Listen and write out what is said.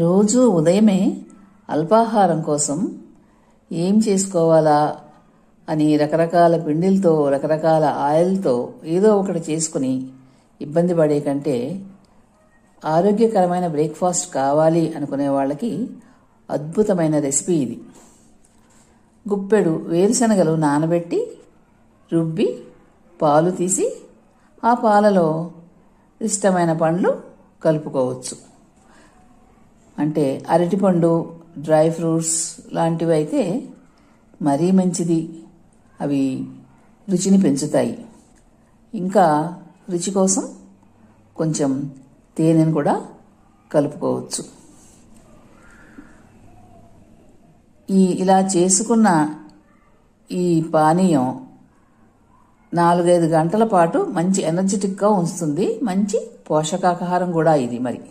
రోజు ఉదయమే అల్పాహారం కోసం ఏం చేసుకోవాలా అని రకరకాల పిండిలతో రకరకాల ఆయిల్తో ఏదో ఒకటి చేసుకుని ఇబ్బంది పడే కంటే ఆరోగ్యకరమైన బ్రేక్ఫాస్ట్ కావాలి అనుకునే వాళ్ళకి అద్భుతమైన రెసిపీ ఇది. గుప్పెడు వేరుశనగలు నానబెట్టి రుబ్బి పాలు తీసి ఆ పాలలో ఇష్టమైన పండ్లు కలుపుకోవచ్చు. అంటే అరటిపండు, డ్రై ఫ్రూట్స్ లాంటివి అయితే మరీ మంచిది, అవి రుచిని పెంచుతాయి. ఇంకా రుచి కోసం కొంచెం తేనెను కూడా కలుపుకోవచ్చు. ఇలా చేసుకున్న ఈ పానీయం 4-5 గంటల పాటు మంచి ఎనర్జెటిక్గా ఉంచుతుంది. మంచి పోషకాహారం కూడా ఇది మరి.